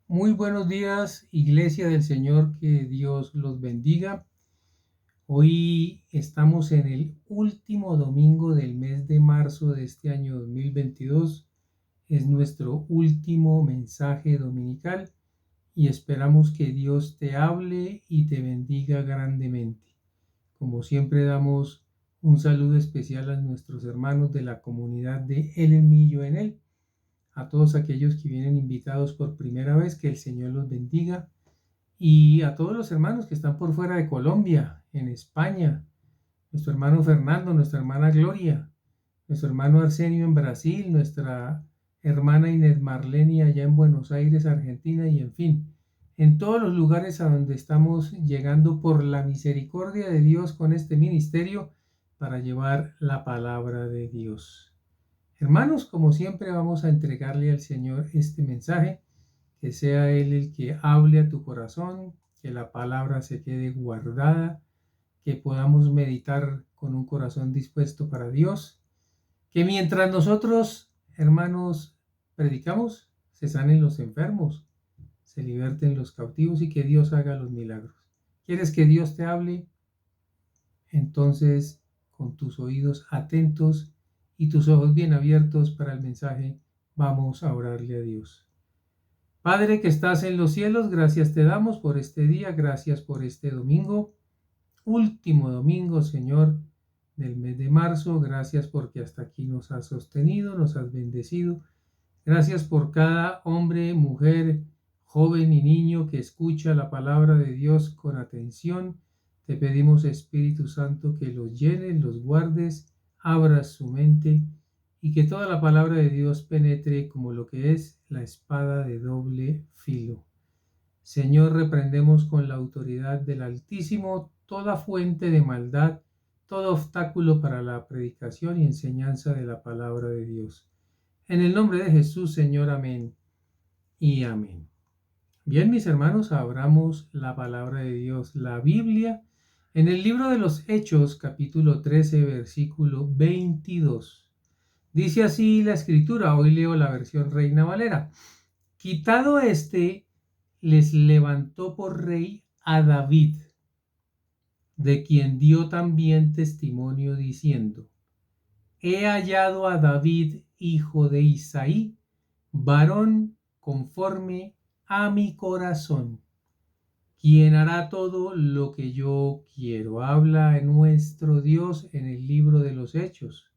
Muy buenos días, Iglesia del Señor, que Dios los bendiga. Hoy estamos en el último domingo del mes de marzo de este año 2022. Es nuestro último mensaje dominical y esperamos que Dios te hable y te bendiga grandemente. Como siempre damos un saludo especial a nuestros hermanos de la comunidad de El Emillo en Él. A todos aquellos que vienen invitados por primera vez, que el Señor los bendiga. Y a todos los hermanos que están por fuera de Colombia, en España, nuestro hermano Fernando, nuestra hermana Gloria, nuestro hermano Arsenio en Brasil, nuestra hermana Inés Marlene allá en Buenos Aires, Argentina, y en fin, en todos los lugares a donde estamos llegando por la misericordia de Dios con este ministerio para llevar la palabra de Dios. Hermanos, como siempre vamos a entregarle al Señor este mensaje, que sea Él el que hable a tu corazón, que la palabra se quede guardada, que podamos meditar con un corazón dispuesto para Dios, que mientras nosotros, hermanos, predicamos, se sanen los enfermos, se liberten los cautivos y que Dios haga los milagros. ¿Quieres que Dios te hable? Entonces, con tus oídos atentos y tus ojos bien abiertos para el mensaje, vamos a orarle a Dios. Padre que estás en los cielos, gracias te damos por este día, gracias por este domingo, último domingo, Señor, del mes de marzo. Gracias porque hasta aquí nos has sostenido, nos has bendecido. Gracias por cada hombre, mujer, joven y niño que escucha la palabra de Dios con atención. Te pedimos, Espíritu Santo, que los llenes, los guardes, abras su mente y que toda la palabra de Dios penetre como lo que es la espada de doble filo. Señor, reprendemos con la autoridad del Altísimo toda fuente de maldad, todo obstáculo para la predicación y enseñanza de la palabra de Dios. En el nombre de Jesús, Señor, amén y amén. Bien, mis hermanos, abramos la palabra de Dios, la Biblia, en el libro de los Hechos, capítulo 13, versículo 22. Dice así la escritura, hoy leo la versión Reina Valera. Quitado este, les levantó por rey a David, de quien dio también testimonio diciendo: He hallado a David, hijo de Isaí, varón conforme a mi corazón, quien hará todo lo que yo quiero. Habla nuestro Dios en el libro de los Hechos.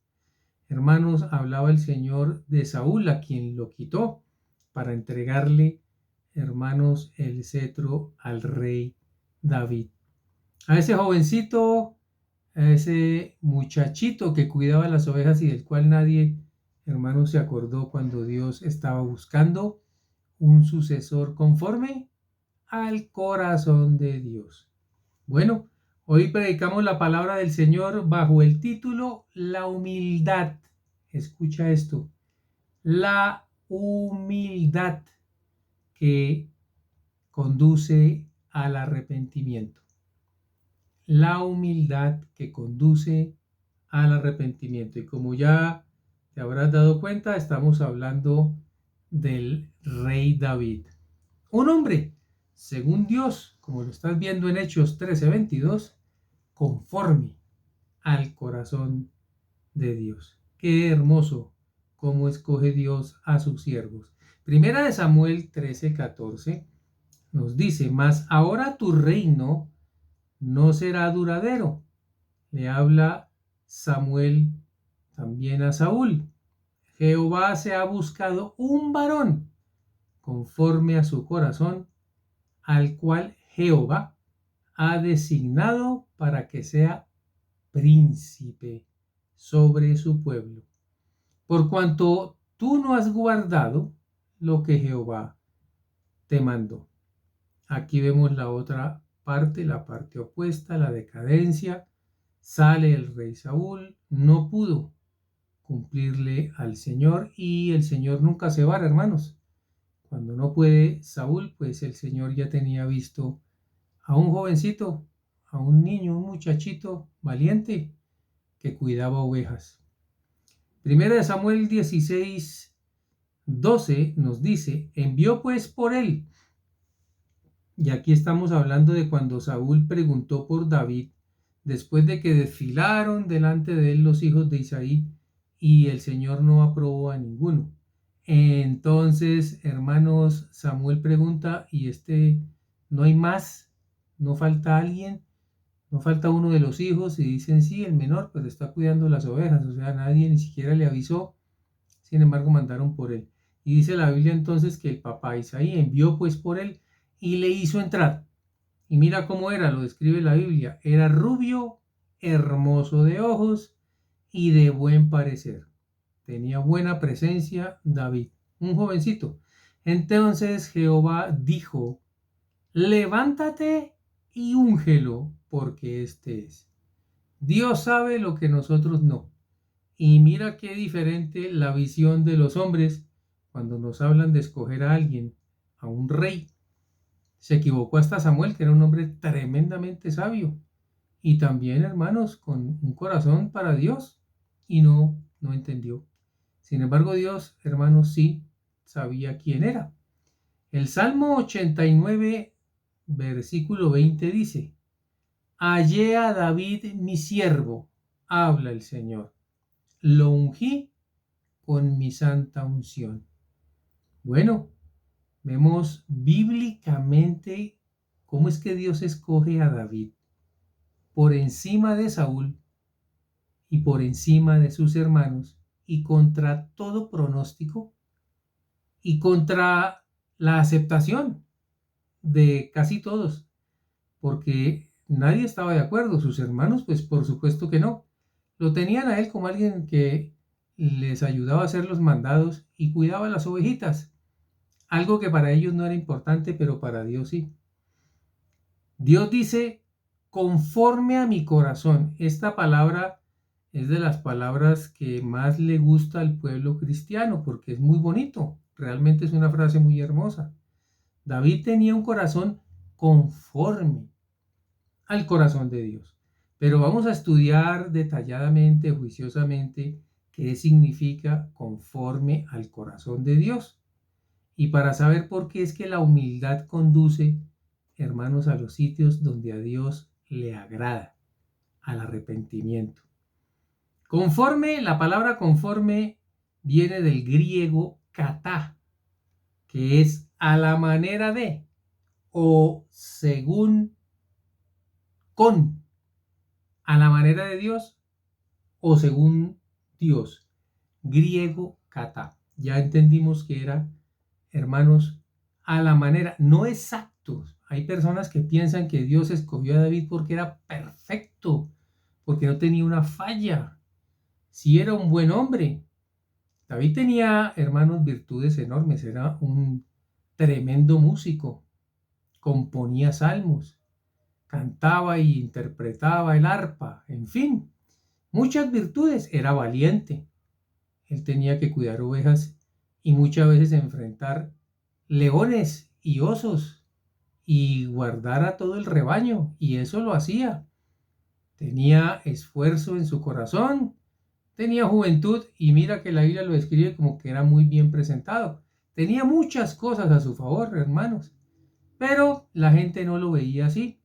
Hermanos, hablaba el Señor de Saúl, a quien lo quitó para entregarle, hermanos, el cetro al rey David. A ese jovencito, a ese muchachito que cuidaba las ovejas y del cual nadie, hermanos, se acordó cuando Dios estaba buscando un sucesor conforme al corazón de Dios. Bueno, hoy predicamos la palabra del Señor bajo el título La humildad. Escucha esto, la humildad que conduce al arrepentimiento. La humildad que conduce al arrepentimiento. Y como ya te habrás dado cuenta, estamos hablando del rey David. Un hombre, según Dios, como lo estás viendo en Hechos 13:22, conforme al corazón de Dios. Qué hermoso cómo escoge Dios a sus siervos. Primera de Samuel 13:14 nos dice: mas ahora tu reino no será duradero. Le habla Samuel también a Saúl. Jehová se ha buscado un varón conforme a su corazón, al cual Jehová ha designado para que sea príncipe sobre su pueblo. Por cuanto tú no has guardado lo que Jehová te mandó. Aquí vemos la otra parte, la parte opuesta, la decadencia. Sale el rey Saúl, no pudo cumplirle al Señor y el Señor nunca se va, hermanos. Cuando no puede Saúl, pues el Señor ya tenía visto a un jovencito, a un niño, un muchachito valiente que cuidaba ovejas. Primera de Samuel 16, 12 nos dice, envió pues por él. Y aquí estamos hablando de cuando Saúl preguntó por David, después de que desfilaron delante de él los hijos de Isaí y el Señor no aprobó a ninguno. Entonces, hermanos, Samuel pregunta, ¿y no hay más? ¿No falta alguien? ¿No falta uno de los hijos? Y dicen, sí, el menor, pero está cuidando las ovejas, o sea, nadie ni siquiera le avisó. Sin embargo, mandaron por él. Y dice la Biblia entonces que el papá Isaí envió pues por él y le hizo entrar. Y mira cómo era, lo describe la Biblia. Era rubio, hermoso de ojos y de buen parecer. Tenía buena presencia David, un jovencito. Entonces Jehová dijo, levántate y úngelo, porque este es. Dios sabe lo que nosotros no. Y mira qué diferente la visión de los hombres cuando nos hablan de escoger a alguien, a un rey. Se equivocó hasta Samuel, que era un hombre tremendamente sabio y también, hermanos, con un corazón para Dios y no entendió. Sin embargo, Dios, hermanos, sí sabía quién era. El Salmo 89, versículo 20 dice, hallé a David mi siervo, habla el Señor, lo ungí con mi santa unción. Bueno, vemos bíblicamente cómo es que Dios escoge a David por encima de Saúl y por encima de sus hermanos y contra todo pronóstico y contra la aceptación de casi todos, porque nadie estaba de acuerdo. Sus hermanos, pues por supuesto que no. Lo tenían a él como alguien que les ayudaba a hacer los mandados y cuidaba las ovejitas, algo que para ellos no era importante, pero para Dios sí. Dios dice, conforme a mi corazón. Esta palabra es de las palabras que más le gusta al pueblo cristiano porque es muy bonito. Realmente es una frase muy hermosa. David tenía un corazón conforme al corazón de Dios. Pero vamos a estudiar detalladamente, juiciosamente, qué significa conforme al corazón de Dios. Y para saber por qué es que la humildad conduce, hermanos, a los sitios donde a Dios le agrada, al arrepentimiento. Conforme, la palabra conforme viene del griego kata, que es a la manera de o según con, a la manera de Dios o según Dios. Griego kata. Ya entendimos que era, hermanos, a la manera, no exactos. Hay personas que piensan que Dios escogió a David porque era perfecto, porque no tenía una falla. Si era un buen hombre. David tenía, hermanos, virtudes enormes. Era un tremendo músico. Componía salmos, cantaba y interpretaba el arpa, en fin, muchas virtudes. Era valiente. Él tenía que cuidar ovejas y muchas veces enfrentar leones y osos y guardar a todo el rebaño, y eso lo hacía. Tenía esfuerzo en su corazón, tenía juventud y mira que la Biblia lo describe como que era muy bien presentado. Tenía muchas cosas a su favor, hermanos, pero la gente no lo veía así.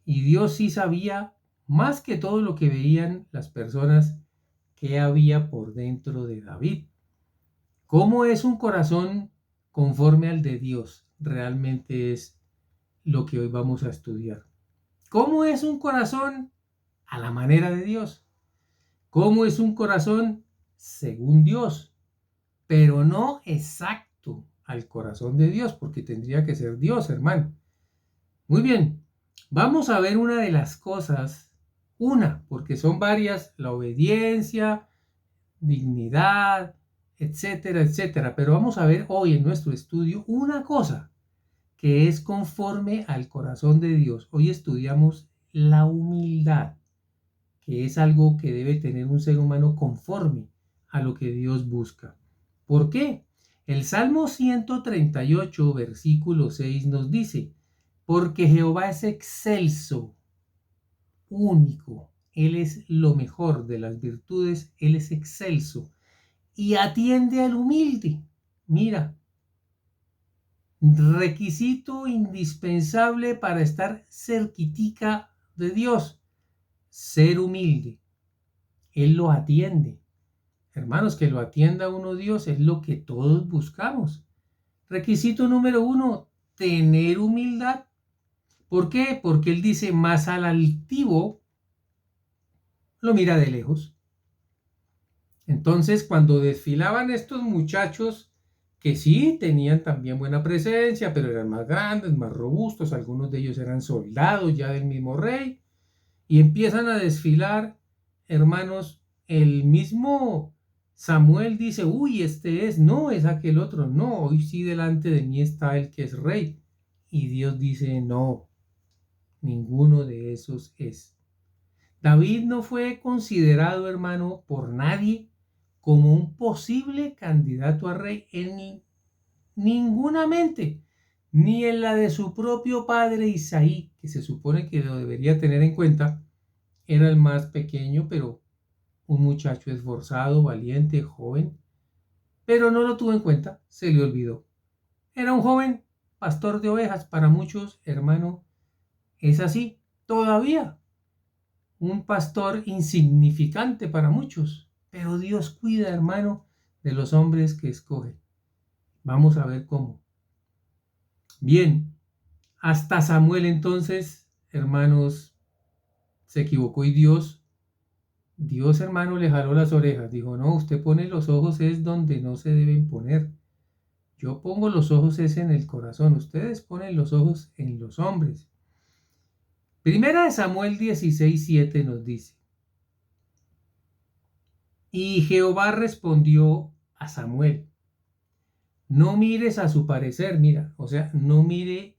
Y Dios sí sabía más que todo lo que veían las personas que había por dentro de David. ¿Cómo es un corazón conforme al de Dios? Realmente es lo que hoy vamos a estudiar. ¿Cómo es un corazón a la manera de Dios? ¿Cómo es un corazón según Dios? Pero no exacto al corazón de Dios, porque tendría que ser Dios, hermano. Muy bien, vamos a ver una de las cosas, porque son varias, la obediencia, dignidad, etcétera, etcétera. Pero vamos a ver hoy en nuestro estudio una cosa que es conforme al corazón de Dios. Hoy estudiamos la humildad, que es algo que debe tener un ser humano conforme a lo que Dios busca. ¿Por qué? El Salmo 138, versículo 6 nos dice, porque Jehová es excelso, único, Él es lo mejor de las virtudes, Él es excelso y atiende al humilde. mira, requisito indispensable para estar cerquitica de Dios, ser humilde. Él lo atiende. Hermanos, que lo atienda uno Dios es lo que todos buscamos. Requisito número 1, tener humildad. ¿Por qué? Porque Él dice, más al altivo lo mira de lejos. Entonces, cuando desfilaban estos muchachos, que sí tenían también buena presencia, pero eran más grandes, más robustos, algunos de ellos eran soldados ya del mismo rey, y empiezan a desfilar, hermanos, el mismo Samuel dice, uy, este es, no, es aquel otro, no, hoy sí delante de mí está el que es rey. Y Dios dice, no, ninguno de esos es. David no fue considerado, hermano, por nadie como un posible candidato a rey en ninguna mente, ni en la de su propio padre Isaí, que se supone que lo debería tener en cuenta, era el más pequeño, pero un muchacho esforzado, valiente, joven, pero no lo tuvo en cuenta, se le olvidó. Era un joven pastor de ovejas, para muchos, hermano, es así, todavía. Un pastor insignificante para muchos, pero Dios cuida, hermano, de los hombres que escoge. Vamos a ver cómo. Bien, hasta Samuel entonces, hermanos, se equivocó y Dios, hermano, le jaló las orejas. Dijo, no, usted pone los ojos es donde no se deben poner. Yo pongo los ojos es en el corazón. Ustedes ponen los ojos en los hombres. Primera de Samuel 16:7 nos dice, y Jehová respondió a Samuel, no mires a su parecer, mira, o sea, no mire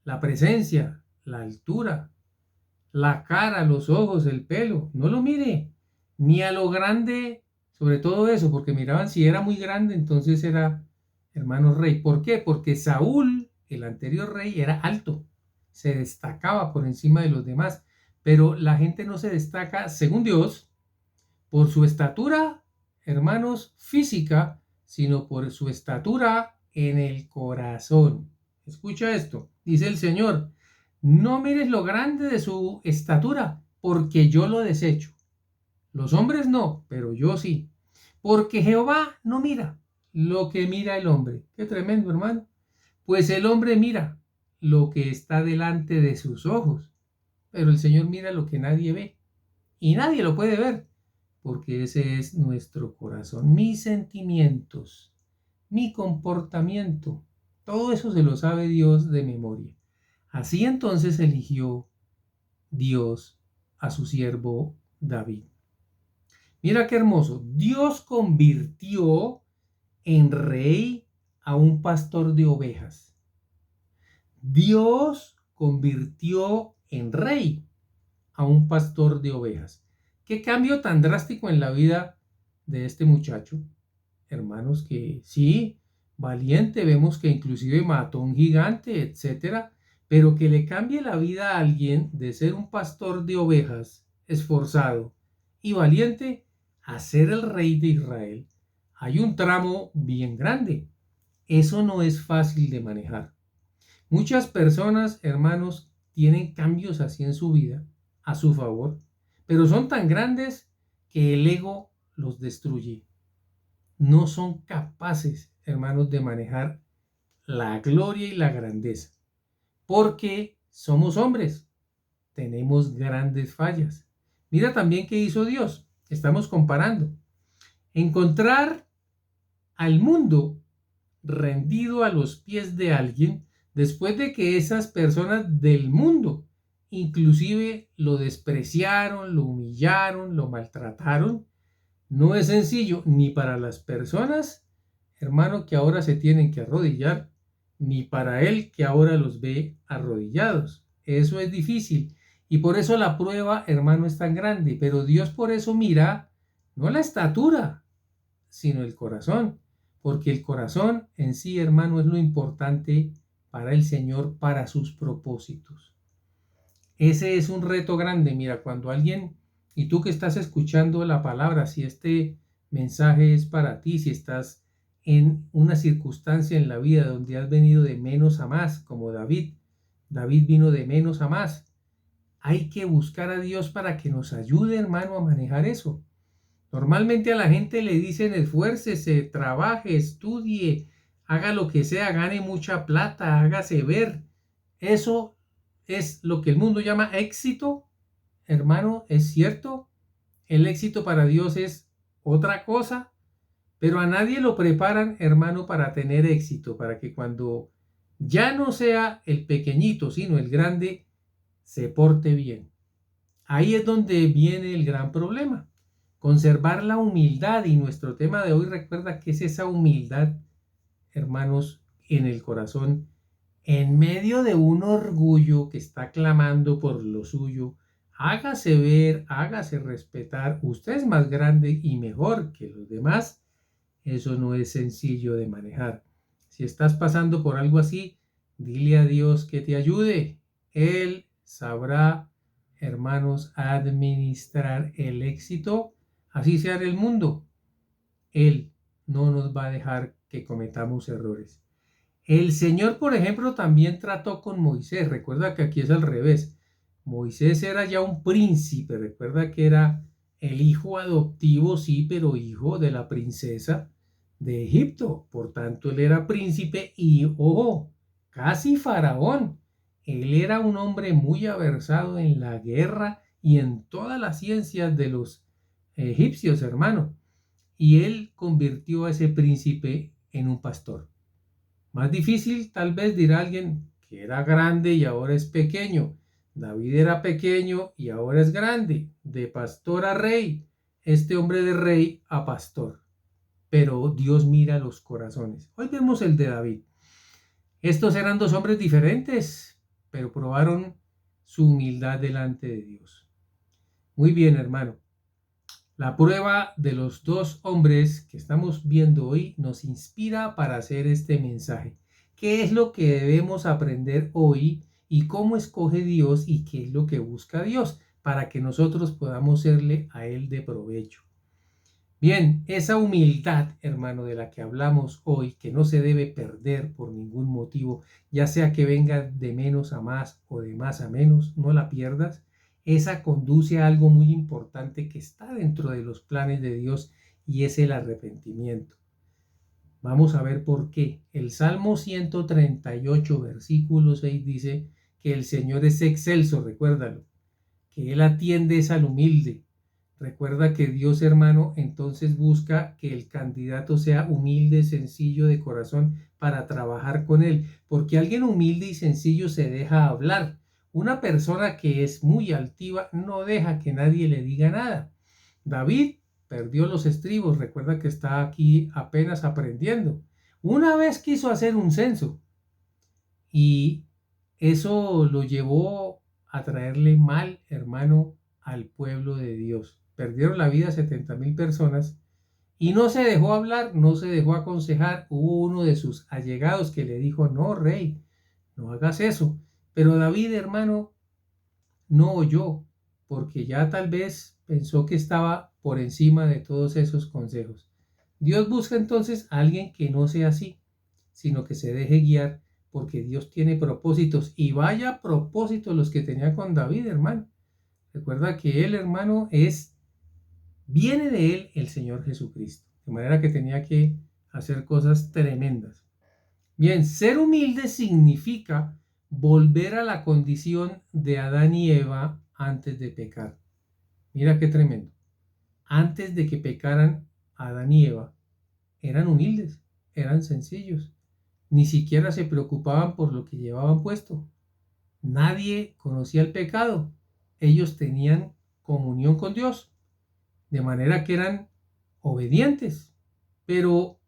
la presencia, la altura, la cara, los ojos, el pelo, no lo mire, ni a lo grande, sobre todo eso, porque miraban si era muy grande, entonces era hermano rey. ¿Por qué? Porque Saúl, el anterior rey, era alto, se destacaba por encima de los demás, pero la gente no se destaca, según Dios, por su estatura, hermanos, física, sino por su estatura en el corazón. Escucha esto, dice el Señor, no mires lo grande de su estatura, porque yo lo desecho. Los hombres no, pero yo sí. Porque Jehová no mira lo que mira el hombre. Qué tremendo, hermano. Pues el hombre mira lo que está delante de sus ojos, pero el Señor mira lo que nadie ve. Y nadie lo puede ver, porque ese es nuestro corazón, mis sentimientos, mi comportamiento. Todo eso se lo sabe Dios de memoria. Así entonces eligió Dios a su siervo David. Mira qué hermoso. Dios convirtió en rey a un pastor de ovejas. Dios convirtió en rey a un pastor de ovejas. Qué cambio tan drástico en la vida de este muchacho. Hermanos, que sí, valiente, vemos que inclusive mató a un gigante, etcétera, pero que le cambie la vida a alguien de ser un pastor de ovejas esforzado y valiente a ser el rey de Israel. Hay un tramo bien grande. Eso no es fácil de manejar. Muchas personas, hermanos, tienen cambios así en su vida a su favor, pero son tan grandes que el ego los destruye. No son capaces, hermanos, de manejar la gloria y la grandeza, porque somos hombres, tenemos grandes fallas. Mira también qué hizo Dios, estamos comparando. Encontrar al mundo rendido a los pies de alguien después de que esas personas del mundo inclusive lo despreciaron, lo humillaron, lo maltrataron, no es sencillo ni para las personas, hermano, que ahora se tienen que arrodillar, ni para él que ahora los ve arrodillados. Eso es difícil y por eso la prueba, hermano, es tan grande, pero Dios por eso mira no la estatura, sino el corazón, porque el corazón en sí, hermano, es lo importante para el Señor, para sus propósitos. Ese es un reto grande. Mira, cuando alguien, y tú que estás escuchando la palabra, si este mensaje es para ti, si estás en una circunstancia en la vida donde has venido de menos a más, como David. David vino de menos a más. Hay que buscar a Dios para que nos ayude, hermano, a manejar eso. Normalmente a la gente le dicen esfuércese, trabaje, estudie, haga lo que sea, gane mucha plata, hágase ver. Eso es lo que el mundo llama éxito. Hermano, es cierto. El éxito para Dios es otra cosa, pero a nadie lo preparan, hermano, para tener éxito, para que cuando ya no sea el pequeñito, sino el grande, se porte bien. Ahí es donde viene el gran problema. Conservar la humildad, y nuestro tema de hoy recuerda que es esa humildad, hermanos, en el corazón, en medio de un orgullo que está clamando por lo suyo. Hágase ver, hágase respetar. Usted es más grande y mejor que los demás. Eso no es sencillo de manejar. Si estás pasando por algo así, dile a Dios que te ayude. Él sabrá, hermanos, administrar el éxito, así sea en el mundo. Él no nos va a dejar que cometamos errores. El Señor, por ejemplo, también trató con Moisés. Recuerda que aquí es al revés. Moisés era ya un príncipe. Recuerda que era el hijo adoptivo, sí, pero hijo de la princesa de Egipto. Por tanto, él era príncipe y, ojo, casi faraón. Él era un hombre muy aversado en la guerra y en todas las ciencias de los egipcios, hermano. Y él convirtió a ese príncipe en un pastor. Más difícil, tal vez dirá alguien que era grande y ahora es pequeño. David era pequeño y ahora es grande. De pastor a rey. Este hombre de rey a pastor. Pero Dios mira los corazones. Hoy vemos el de David. Estos eran dos hombres diferentes, pero probaron su humildad delante de Dios. Muy bien, hermano. La prueba de los dos hombres que estamos viendo hoy nos inspira para hacer este mensaje. ¿Qué es lo que debemos aprender hoy y cómo escoge Dios y qué es lo que busca Dios para que nosotros podamos serle a Él de provecho? Bien, esa humildad, hermano, de la que hablamos hoy, que no se debe perder por ningún motivo, ya sea que venga de menos a más o de más a menos, no la pierdas. Esa conduce a algo muy importante que está dentro de los planes de Dios y es el arrepentimiento. Vamos a ver por qué. El Salmo 138, versículo 6 dice que el Señor es excelso, recuérdalo, que Él atiende es al humilde. Recuerda que Dios, hermano, entonces busca que el candidato sea humilde, sencillo de corazón para trabajar con él, porque alguien humilde y sencillo se deja hablar. Una persona que es muy altiva no deja que nadie le diga nada. David perdió los estribos, recuerda que está aquí apenas aprendiendo. Una vez quiso hacer un censo y eso lo llevó a traerle mal, hermano, al pueblo de Dios. Perdieron la vida 70,000 personas y no se dejó hablar, no se dejó aconsejar. Hubo uno de sus allegados que le dijo, no, rey, no hagas eso. Pero David, hermano, no oyó, porque ya tal vez pensó que estaba por encima de todos esos consejos. Dios busca entonces a alguien que no sea así, sino que se deje guiar, porque Dios tiene propósitos, y vaya propósitos los que tenía con David, hermano. Recuerda que él, hermano, viene de él el Señor Jesucristo, de manera que tenía que hacer cosas tremendas. Bien, ser humilde significa volver a la condición de Adán y Eva antes de pecar. Mira qué tremendo. Antes de que pecaran Adán y Eva, eran humildes, eran sencillos. Ni siquiera se preocupaban por lo que llevaban puesto. Nadie conocía el pecado. Ellos tenían comunión con Dios, de manera que eran obedientes. Pero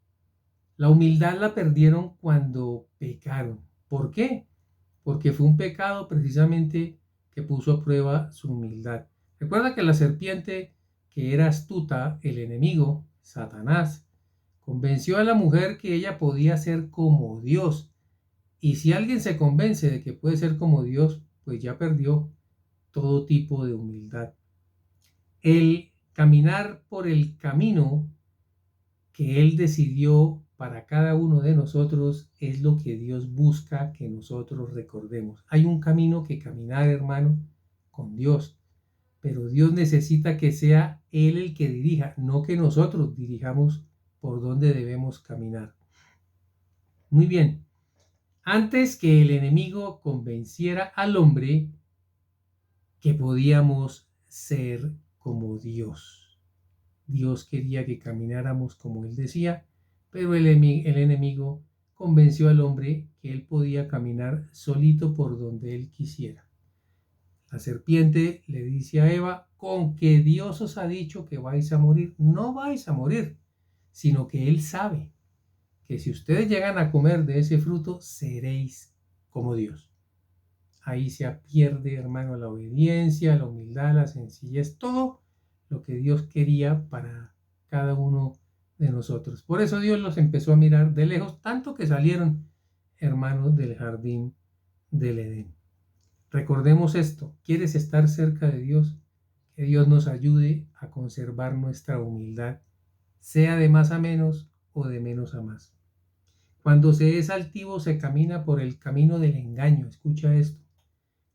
la humildad la perdieron cuando pecaron. ¿Por qué? Porque fue un pecado precisamente que puso a prueba su humildad. Recuerda que la serpiente, que era astuta, el enemigo, Satanás, convenció a la mujer que ella podía ser como Dios. Y si alguien se convence de que puede ser como Dios, pues ya perdió todo tipo de humildad. El caminar por el camino que él decidió para cada uno de nosotros es lo que Dios busca que nosotros recordemos. Hay un camino que caminar, hermano, con Dios, pero Dios necesita que sea Él el que dirija, no que nosotros dirijamos por dónde debemos caminar. Muy bien, antes que el enemigo convenciera al hombre que podíamos ser como Dios. Dios quería que camináramos como Él decía, pero el enemigo convenció al hombre que él podía caminar solito por donde él quisiera. La serpiente le dice a Eva, con que Dios os ha dicho que vais a morir, no vais a morir, sino que Él sabe que si ustedes llegan a comer de ese fruto, seréis como Dios. Ahí se pierde, hermano, la obediencia, la humildad, la sencillez, todo lo que Dios quería para cada uno de nosotros. Por eso Dios los empezó a mirar de lejos, tanto que salieron, hermanos, del jardín del Edén. Recordemos esto, ¿quieres estar cerca de Dios? Que Dios nos ayude a conservar nuestra humildad, sea de más a menos o de menos a más. Cuando se es altivo se camina por el camino del engaño, escucha esto.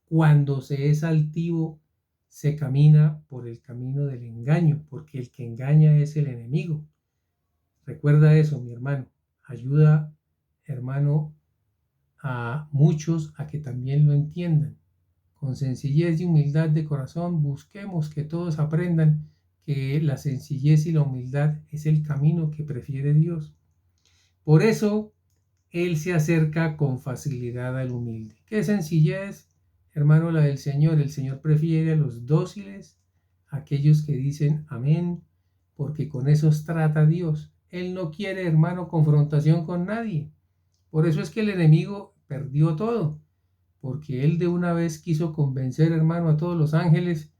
Cuando se es altivo se camina por el camino del engaño, porque el que engaña es el enemigo. Recuerda eso, mi hermano. Ayuda, hermano, a muchos a que también lo entiendan. Con sencillez y humildad de corazón, busquemos que todos aprendan que la sencillez y la humildad es el camino que prefiere Dios. Por eso, Él se acerca con facilidad al humilde. ¿Qué sencillez, hermano, la del Señor? El Señor prefiere a los dóciles, a aquellos que dicen amén, porque con esos trata Dios. Él no quiere, hermano, confrontación con nadie. Por eso es que el enemigo perdió todo, porque él de una vez quiso convencer, hermano, a todos los ángeles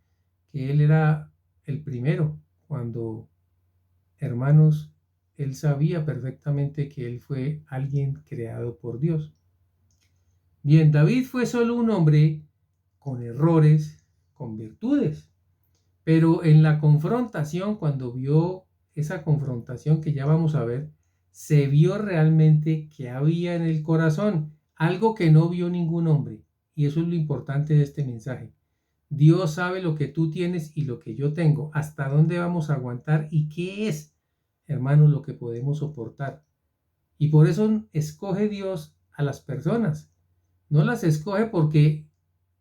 que él era el primero, cuando, hermanos, él sabía perfectamente que él fue alguien creado por Dios. Bien, David fue solo un hombre con errores, con virtudes, pero en la confrontación, cuando vio esa confrontación que ya vamos a ver, se vio realmente que había en el corazón algo que no vio ningún hombre. Y eso es lo importante de este mensaje. Dios sabe lo que tú tienes y lo que yo tengo, hasta dónde vamos a aguantar y qué es, hermanos, lo que podemos soportar. Y por eso escoge Dios a las personas. No las escoge porque,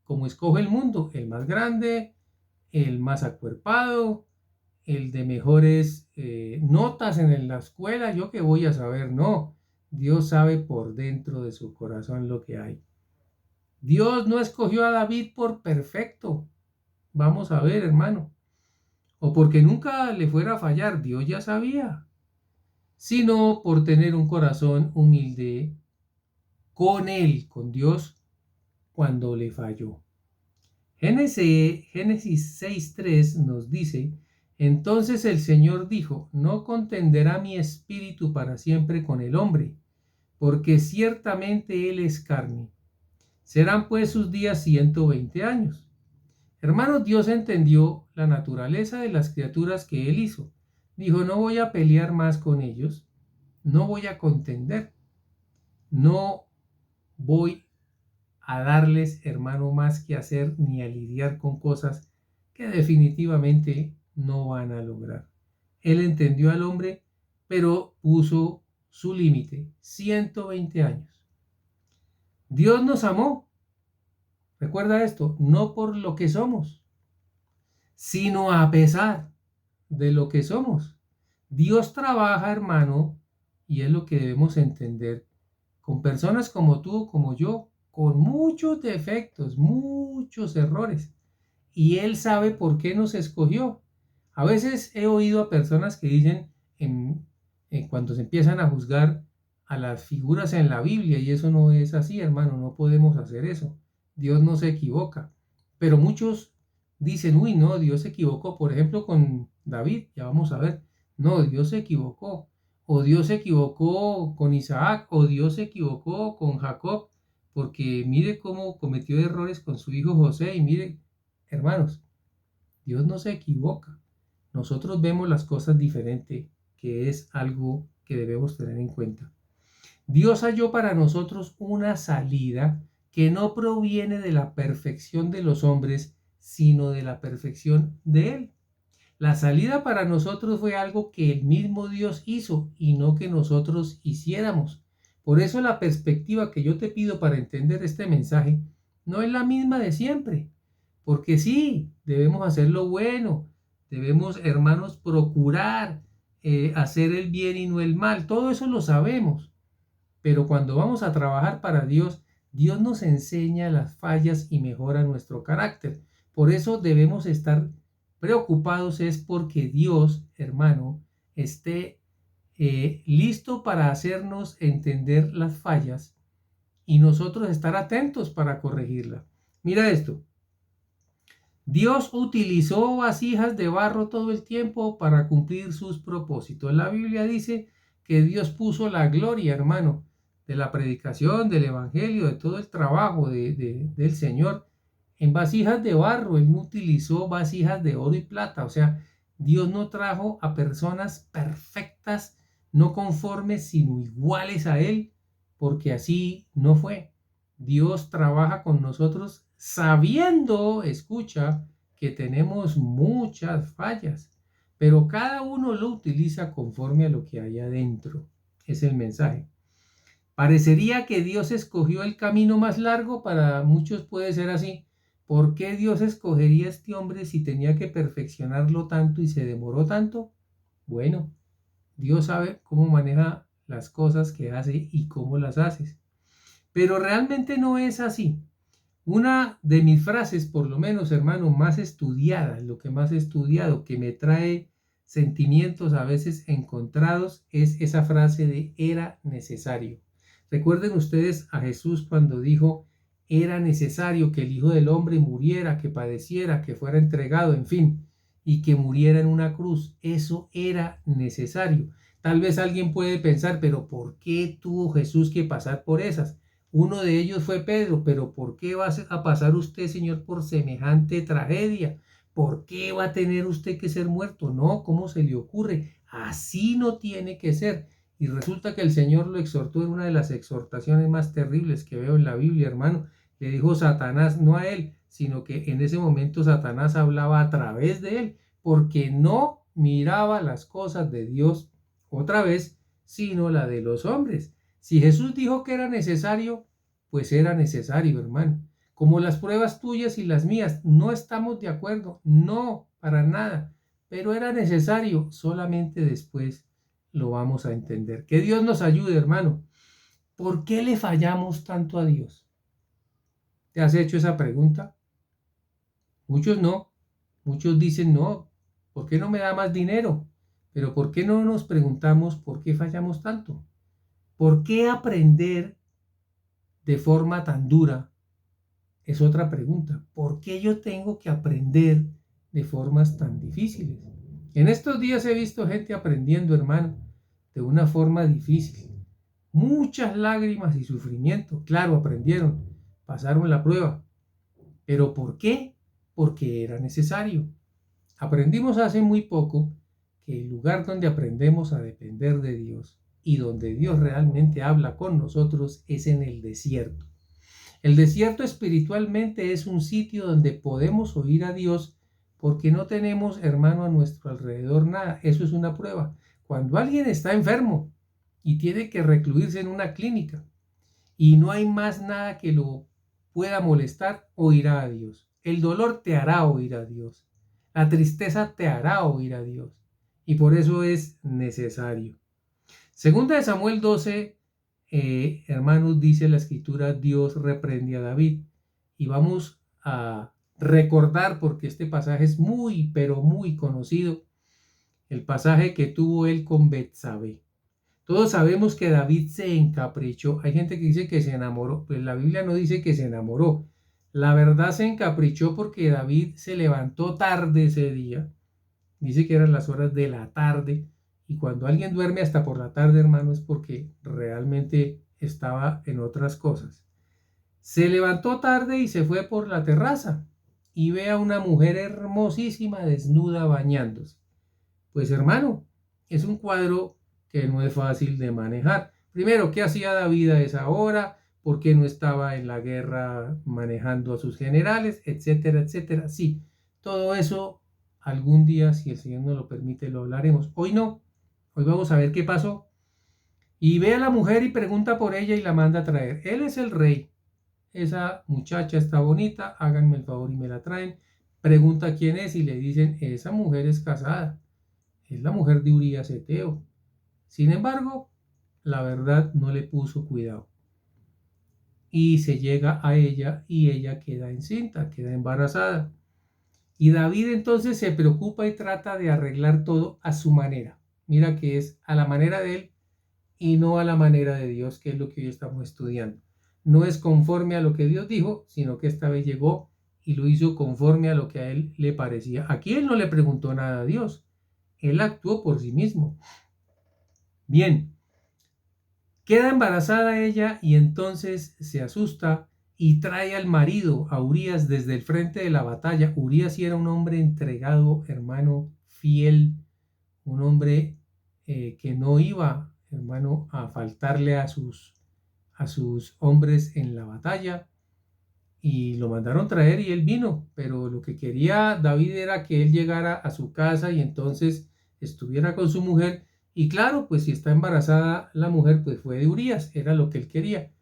como escoge el mundo, el más grande, el más acuerpado, el de mejores notas en la escuela, yo qué voy a saber, no. Dios sabe por dentro de su corazón lo que hay. Dios no escogió a David por perfecto, vamos a ver, hermano, o porque nunca le fuera a fallar, Dios ya sabía, sino por tener un corazón humilde con él, con Dios, cuando le falló. Génesis 6:3 nos dice, entonces el Señor dijo, no contenderá mi espíritu para siempre con el hombre, porque ciertamente él es carne. Serán pues sus días 120 años. Hermanos, Dios entendió la naturaleza de las criaturas que él hizo. Dijo, no voy a pelear más con ellos, no voy a contender, no voy a darles, hermano, más que hacer ni a lidiar con cosas que definitivamente no van a lograr. Él entendió al hombre, pero puso su límite, 120 años. Dios nos amó, recuerda esto, no por lo que somos, sino a pesar de lo que somos. Dios trabaja, hermano, y es lo que debemos entender, con personas como tú, como yo, con muchos defectos, muchos errores. Y Él sabe por qué nos escogió. A veces he oído a personas que dicen, cuando se empiezan a juzgar a las figuras en la Biblia, y eso no es así, hermano, no podemos hacer eso. Dios no se equivoca. Pero muchos dicen, uy, no, Dios se equivocó. Por ejemplo, con David, ya vamos a ver. No, Dios se equivocó. O Dios se equivocó con Isaac, o Dios se equivocó con Jacob, porque mire cómo cometió errores con su hijo José, y mire, hermanos, Dios no se equivoca. Nosotros vemos las cosas diferente, que es algo que debemos tener en cuenta. Dios halló para nosotros una salida que no proviene de la perfección de los hombres, sino de la perfección de Él. La salida para nosotros fue algo que el mismo Dios hizo y no que nosotros hiciéramos. Por eso la perspectiva que yo te pido para entender este mensaje no es la misma de siempre. Porque sí, debemos hacer lo bueno, debemos, hermanos, procurar hacer el bien y no el mal. Todo eso lo sabemos. Pero cuando vamos a trabajar para Dios, Dios nos enseña las fallas y mejora nuestro carácter. Por eso debemos estar preocupados es porque Dios, hermano, esté listo para hacernos entender las fallas y nosotros estar atentos para corregirla. Mira esto. Dios utilizó vasijas de barro todo el tiempo para cumplir sus propósitos. La Biblia dice que Dios puso la gloria, hermano, de la predicación, del evangelio, de todo el trabajo del Señor en vasijas de barro. Él no utilizó vasijas de oro y plata. O sea, Dios no trajo a personas perfectas, no conformes, sino iguales a Él, porque así no fue. Dios trabaja con nosotros sabiendo, escucha, que tenemos muchas fallas, pero cada uno lo utiliza conforme a lo que hay adentro. Es el mensaje. Parecería que Dios escogió el camino más largo, para muchos puede ser así. ¿Por qué Dios escogería a este hombre si tenía que perfeccionarlo tanto y se demoró tanto? Bueno, Dios sabe cómo maneja las cosas que hace y cómo las hace. Pero realmente no es así. Una de mis frases, por lo menos, hermano, más estudiadas, lo que más he estudiado, que me trae sentimientos a veces encontrados, es esa frase de era necesario. Recuerden ustedes a Jesús cuando dijo, era necesario que el Hijo del Hombre muriera, que padeciera, que fuera entregado, en fin, y que muriera en una cruz. Eso era necesario. Tal vez alguien puede pensar, pero ¿por qué tuvo Jesús que pasar por esas? Uno de ellos fue Pedro, pero ¿por qué va a pasar usted, Señor, por semejante tragedia? ¿Por qué va a tener usted que ser muerto? No, ¿cómo se le ocurre? Así no tiene que ser. Y resulta que el Señor lo exhortó en una de las exhortaciones más terribles que veo en la Biblia, hermano. Le dijo Satanás, no a él, sino que en ese momento Satanás hablaba a través de él, porque no miraba las cosas de Dios otra vez, sino la de los hombres. Si Jesús dijo que era necesario, pues era necesario, hermano. Como las pruebas tuyas y las mías, no estamos de acuerdo, no, para nada, pero era necesario, solamente después lo vamos a entender. Que Dios nos ayude, hermano. ¿Por qué le fallamos tanto a Dios? ¿Te has hecho esa pregunta? Muchos no, muchos dicen no, ¿por qué no me da más dinero? Pero ¿por qué no nos preguntamos por qué fallamos tanto? ¿Por qué aprender de forma tan dura? Es otra pregunta. ¿Por qué yo tengo que aprender de formas tan difíciles? En estos días he visto gente aprendiendo, hermano, de una forma difícil. Muchas lágrimas y sufrimiento. Claro, aprendieron, pasaron la prueba. ¿Pero por qué? Porque era necesario. Aprendimos hace muy poco que el lugar donde aprendemos a depender de Dios y donde Dios realmente habla con nosotros es en el desierto. El desierto espiritualmente es un sitio donde podemos oír a Dios porque no tenemos, hermano, a nuestro alrededor nada. Eso es una prueba. Cuando alguien está enfermo y tiene que recluirse en una clínica y no hay más nada que lo pueda molestar, oirá a Dios. El dolor te hará oír a Dios. La tristeza te hará oír a Dios. Y por eso es necesario. Segunda de Samuel 12, hermanos, dice la escritura, Dios reprende a David. Y vamos a recordar, porque este pasaje es muy, pero muy conocido, el pasaje que tuvo él con Betsabé. Todos sabemos que David se encaprichó. Hay gente que dice que se enamoró, pues la Biblia no dice que se enamoró. La verdad se encaprichó porque David se levantó tarde ese día. Dice que eran las horas de la tarde. Y cuando alguien duerme hasta por la tarde, hermano, es porque realmente estaba en otras cosas. Se levantó tarde y se fue por la terraza y ve a una mujer hermosísima desnuda bañándose. Pues hermano, es un cuadro que no es fácil de manejar. Primero, ¿qué hacía David a esa hora? ¿Por qué no estaba en la guerra manejando a sus generales? Etcétera, etcétera. Sí, todo eso algún día, si el Señor nos lo permite, lo hablaremos. Hoy no. Hoy vamos a ver qué pasó. Y ve a la mujer y pregunta por ella y la manda a traer. Él es el rey. Esa muchacha está bonita, háganme el favor y me la traen. Pregunta quién es y le dicen, esa mujer es casada. Es la mujer de Urías Eteo. Sin embargo, la verdad no le puso cuidado. Y se llega a ella y ella queda encinta, queda embarazada. Y David entonces se preocupa y trata de arreglar todo a su manera. Mira que es a la manera de él y no a la manera de Dios, que es lo que hoy estamos estudiando. No es conforme a lo que Dios dijo, sino que esta vez llegó y lo hizo conforme a lo que a él le parecía. Aquí él no le preguntó nada a Dios, él actuó por sí mismo. Bien, queda embarazada ella y entonces se asusta y trae al marido, a Urías, desde el frente de la batalla. Urías sí era un hombre entregado, hermano, fiel, un hombre que no iba, hermano, a faltarle a sus hombres en la batalla, y lo mandaron traer y él vino, pero lo que quería David era que él llegara a su casa y entonces estuviera con su mujer, y claro, pues si está embarazada la mujer, pues fue de Urías, era lo que él quería,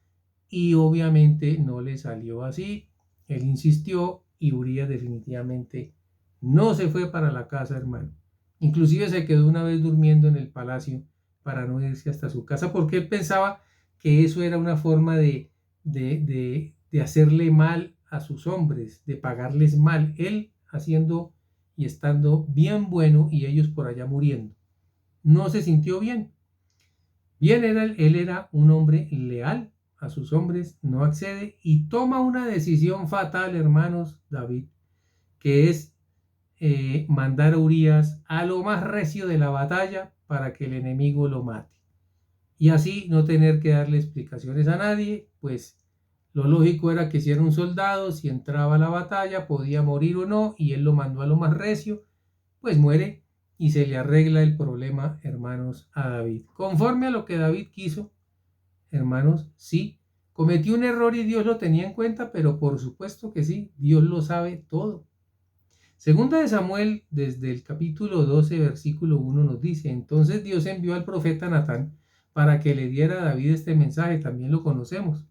y obviamente no le salió así. Él insistió y Urías definitivamente no se fue para la casa, hermano. Inclusive se quedó una vez durmiendo en el palacio para no irse hasta su casa, porque él pensaba que eso era una forma de hacerle mal a sus hombres, de pagarles mal, él haciendo y estando bien bueno y ellos por allá muriendo. No se sintió bien. Bien, él era un hombre leal a sus hombres, no accede y toma una decisión fatal, hermanos, David, que es mandar a Urías a lo más recio de la batalla para que el enemigo lo mate. Y así no tener que darle explicaciones a nadie, pues lo lógico era que si era un soldado, si entraba a la batalla, podía morir o no, y él lo mandó a lo más recio, pues muere y se le arregla el problema, hermanos, a David. Conforme a lo que David quiso, hermanos, sí, cometió un error y Dios lo tenía en cuenta, pero por supuesto que sí, Dios lo sabe todo. Segunda de Samuel, desde el capítulo 12, versículo 1 nos dice, entonces Dios envió al profeta Natán para que le diera a David este mensaje, también lo conocemos.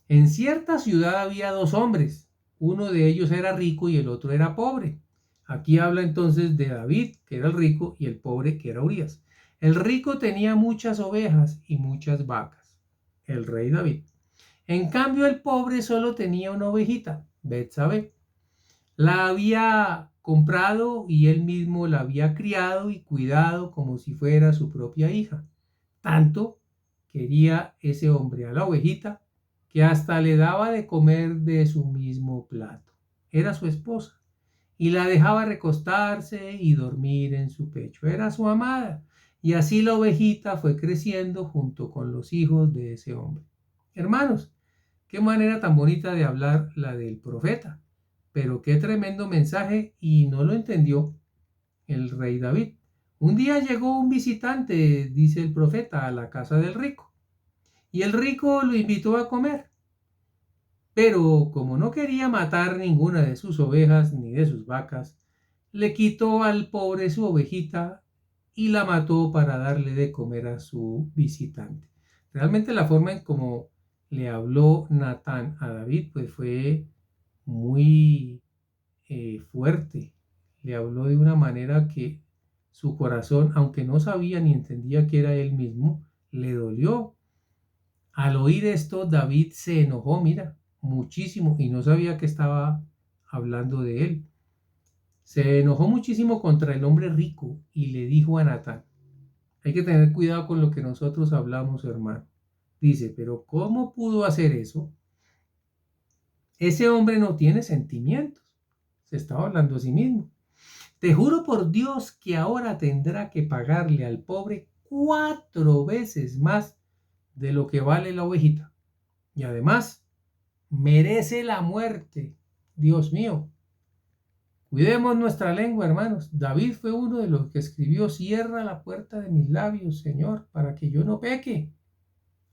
En cierta ciudad había dos hombres, uno de ellos era rico y el otro era pobre. Aquí habla entonces de David, que era el rico, y el pobre, que era Urías. El rico tenía muchas ovejas y muchas vacas, el rey David. En cambio, el pobre solo tenía una ovejita, Betsabé. La había comprado y él mismo la había criado y cuidado como si fuera su propia hija. Tanto quería ese hombre a la ovejita que hasta le daba de comer de su mismo plato. Era su esposa y la dejaba recostarse y dormir en su pecho. Era su amada. Y así la ovejita fue creciendo junto con los hijos de ese hombre. Hermanos, qué manera tan bonita de hablar la del profeta. Pero qué tremendo mensaje, y no lo entendió el rey David. Un día llegó un visitante, dice el profeta, a la casa del rico, y el rico lo invitó a comer. Pero como no quería matar ninguna de sus ovejas ni de sus vacas, le quitó al pobre su ovejita y la mató para darle de comer a su visitante. Realmente la forma en como le habló Natán a David pues fue muy fuerte. Le habló de una manera que su corazón, aunque no sabía ni entendía que era él mismo, le dolió. Al oír esto, David se enojó, mira, muchísimo, y no sabía que estaba hablando de él. Se enojó muchísimo contra el hombre rico y le dijo a Natán, hay que tener cuidado con lo que nosotros hablamos, hermano. Dice, pero ¿cómo pudo hacer eso? Ese hombre no tiene sentimientos. Se estaba hablando a sí mismo. Te juro por Dios que ahora tendrá que pagarle al pobre 4 veces más de lo que vale la ovejita. Y además, merece la muerte. Dios mío. Cuidemos nuestra lengua, hermanos. David fue uno de los que escribió: cierra la puerta de mis labios, Señor, para que yo no peque.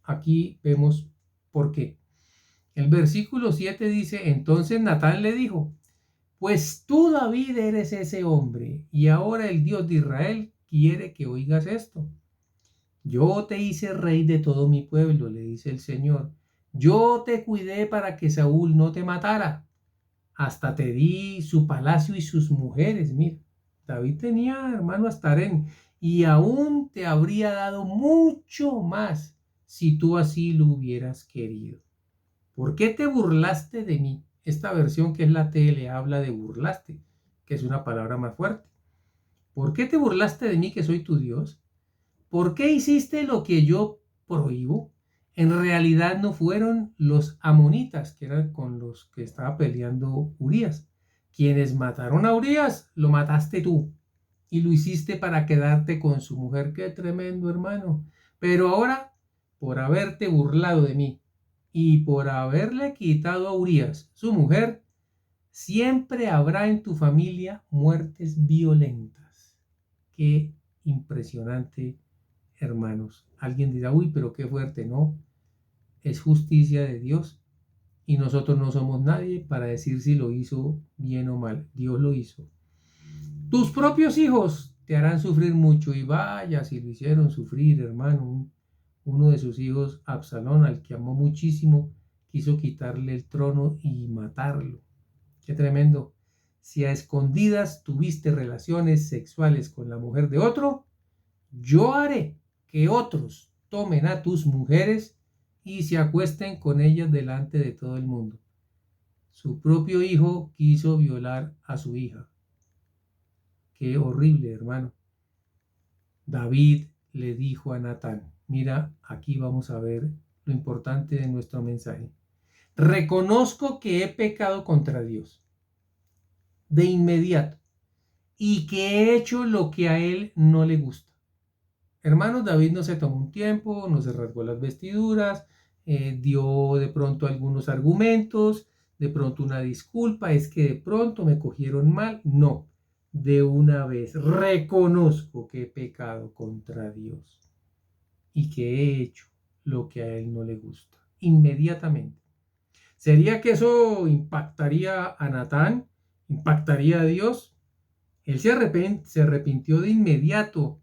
Aquí vemos por qué. El versículo 7 dice: entonces Natán le dijo: pues tú, David, eres ese hombre, y ahora el Dios de Israel quiere que oigas esto. Yo te hice rey de todo mi pueblo, le dice el Señor. Yo te cuidé para que Saúl no te matara. Hasta te di su palacio y sus mujeres. Mira, David tenía, hermano, hasta harén, y aún te habría dado mucho más si tú así lo hubieras querido. ¿Por qué te burlaste de mí? Esta versión, que es la TL, habla de burlaste, que es una palabra más fuerte. ¿Por qué te burlaste de mí, que soy tu Dios? ¿Por qué hiciste lo que yo prohíbo? En realidad no fueron los amonitas, que eran con los que estaba peleando Urías. Quienes mataron a Urías, lo mataste tú. Y lo hiciste para quedarte con su mujer. Qué tremendo, hermano. Pero ahora, por haberte burlado de mí y por haberle quitado a Urías su mujer, siempre habrá en tu familia muertes violentas. Qué impresionante, hermanos. Alguien dirá: uy, pero qué fuerte. No, es justicia de Dios, y nosotros no somos nadie para decir si lo hizo bien o mal. Dios lo hizo. Tus propios hijos te harán sufrir mucho, y vaya si lo hicieron sufrir, hermano. Uno de sus hijos, Absalón, al que amó muchísimo, quiso quitarle el trono y matarlo. Qué tremendo. Si a escondidas tuviste relaciones sexuales con la mujer de otro, yo haré que otros tomen a tus mujeres y se acuesten con ellas delante de todo el mundo. Su propio hijo quiso violar a su hija. Qué horrible, hermano. David le dijo a Natán: mira, aquí vamos a ver lo importante de nuestro mensaje. Reconozco que he pecado contra Dios de inmediato y que he hecho lo que a él no le gusta. Hermanos, David no se tomó un tiempo, no se rasgó las vestiduras, dio de pronto algunos argumentos, de pronto una disculpa: es que de pronto me cogieron mal. No, de una vez: reconozco que he pecado contra Dios y que he hecho lo que a él no le gusta. Inmediatamente. ¿Sería que eso impactaría a Natán? ¿Impactaría a Dios? Él se arrepintió de inmediato.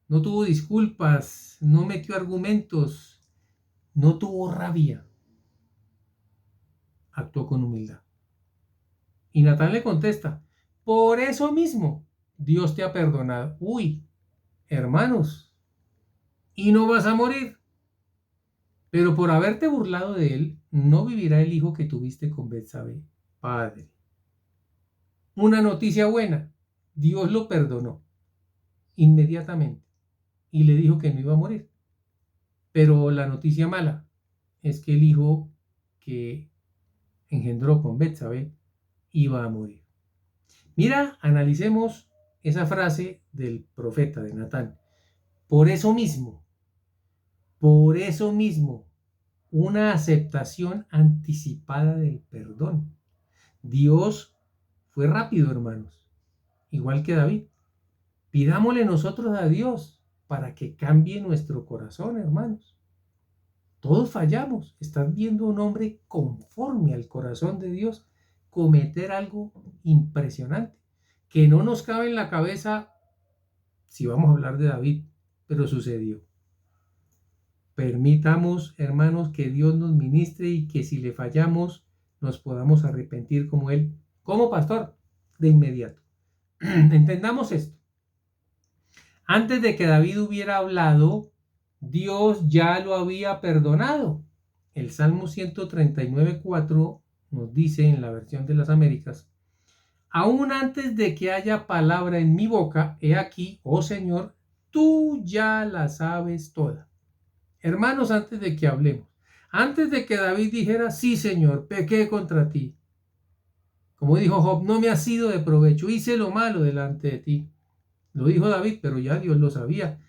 No tuvo disculpas, no metió argumentos, no tuvo rabia. Actuó con humildad. Y Natán le contesta: por eso mismo Dios te ha perdonado. Uy, hermanos, y no vas a morir. Pero por haberte burlado de él, no vivirá el hijo que tuviste con Betsabé. Padre. Una noticia buena: Dios lo perdonó inmediatamente y le dijo que no iba a morir. Pero la noticia mala es que el hijo que engendró con Betsabé iba a morir. Mira, analicemos esa frase del profeta, de Natán. Por eso mismo, una aceptación anticipada del perdón. Dios fue rápido, hermanos, igual que David. Pidámosle nosotros a Dios para que cambie nuestro corazón, hermanos. Todos fallamos. Estás viendo a un hombre conforme al corazón de Dios cometer algo impresionante, que no nos cabe en la cabeza si vamos a hablar de David, pero sucedió. Permitamos, hermanos, que Dios nos ministre y que si le fallamos nos podamos arrepentir como Él, como pastor, de inmediato. Entendamos esto. Antes de que David hubiera hablado, Dios ya lo había perdonado. El Salmo 139:4 nos dice, en la versión de las Américas: aún antes de que haya palabra en mi boca, he aquí, oh Señor, tú ya la sabes toda. Hermanos, antes de que hablemos, antes de que David dijera: sí, Señor, pequé contra ti, como dijo Job, no me ha sido de provecho, hice lo malo delante de ti. Lo dijo David, pero ya Dios lo sabía.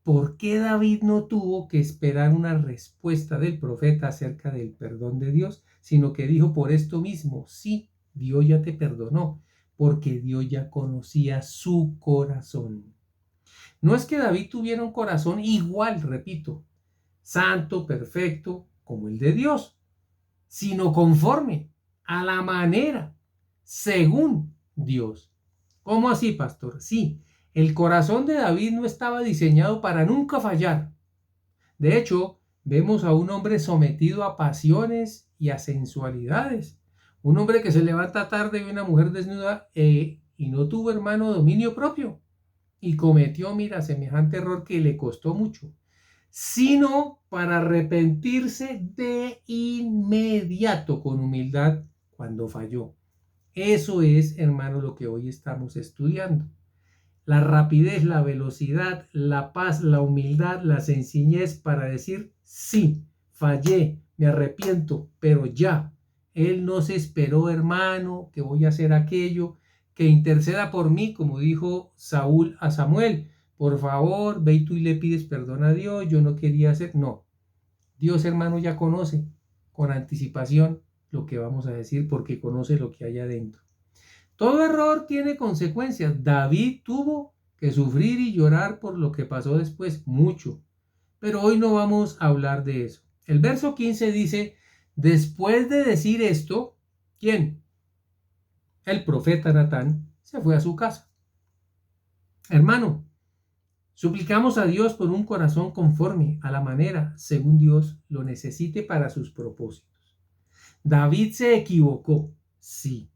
¿Por qué David no tuvo que esperar una respuesta del profeta acerca del perdón de Dios, sino que dijo: por esto mismo, sí, Dios ya te perdonó? porque Dios ya conocía su corazón. No es que David tuviera un corazón igual, repito, santo, perfecto, como el de Dios, sino conforme a la manera, según Dios. ¿Cómo así, pastor? Sí, el corazón de David no estaba diseñado para nunca fallar. De hecho, vemos a un hombre sometido a pasiones y a sensualidades. Un hombre que se levanta tarde y ve una mujer desnuda y no tuvo, hermano, dominio propio. Y cometió, mira, semejante error que le costó mucho, sino para arrepentirse de inmediato con humildad cuando falló. Eso es, hermano, lo que hoy estamos estudiando. La rapidez, la velocidad, la paz, la humildad, la sencillez para decir, sí, fallé, me arrepiento, pero ya. Él no se esperó, hermano, que voy a hacer aquello, que interceda por mí, como dijo Saúl a Samuel. Por favor, ve y tú y le pides perdón a Dios, yo no quería hacer. No, Dios, hermano, ya conoce con anticipación lo que vamos a decir porque conoce lo que hay adentro. Todo error tiene consecuencias. David tuvo que sufrir y llorar por lo que pasó después, mucho. Pero hoy no vamos a hablar de eso. El verso 15 dice, después de decir esto, ¿quién? El profeta Natán se fue a su casa. Hermano, suplicamos a Dios por un corazón conforme a la manera, según Dios lo necesite para sus propósitos. David se equivocó, sí.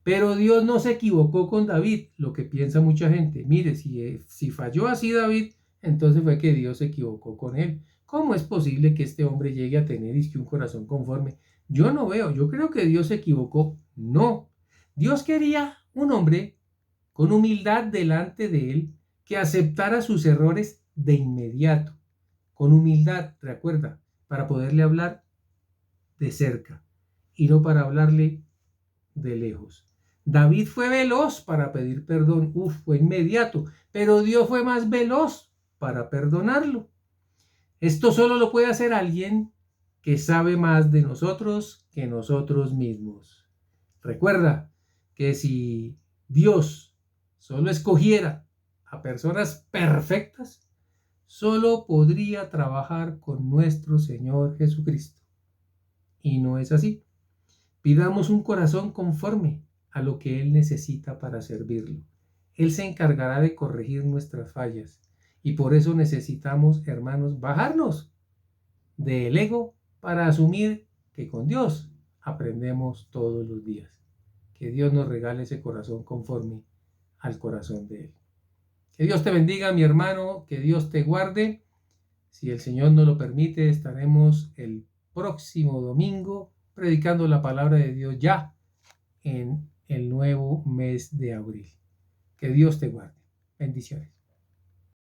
Pero Dios no se equivocó con David, lo que piensa mucha gente. Mire, si falló así David, entonces fue que Dios se equivocó con él. ¿Cómo es posible que este hombre llegue a tener un corazón conforme? Yo no veo, yo creo que Dios se equivocó. No, Dios quería un hombre con humildad delante de él que aceptara sus errores de inmediato. Con humildad, recuerda, para poderle hablar de cerca y no para hablarle de lejos. David fue veloz para pedir perdón, fue inmediato, pero Dios fue más veloz para perdonarlo. Esto solo lo puede hacer alguien que sabe más de nosotros que nosotros mismos. Recuerda que si Dios solo escogiera a personas perfectas, solo podría trabajar con nuestro Señor Jesucristo. Y no es así. Pidamos un corazón conforme a lo que Él necesita para servirlo. Él se encargará de corregir nuestras fallas. Y por eso necesitamos, hermanos, bajarnos del ego para asumir que con Dios aprendemos todos los días. Que Dios nos regale ese corazón conforme al corazón de Él. Que Dios te bendiga, mi hermano, que Dios te guarde. Si el Señor nos lo permite, estaremos el próximo domingo predicando la palabra de Dios ya en el nuevo mes de abril. Que Dios te guarde. Bendiciones.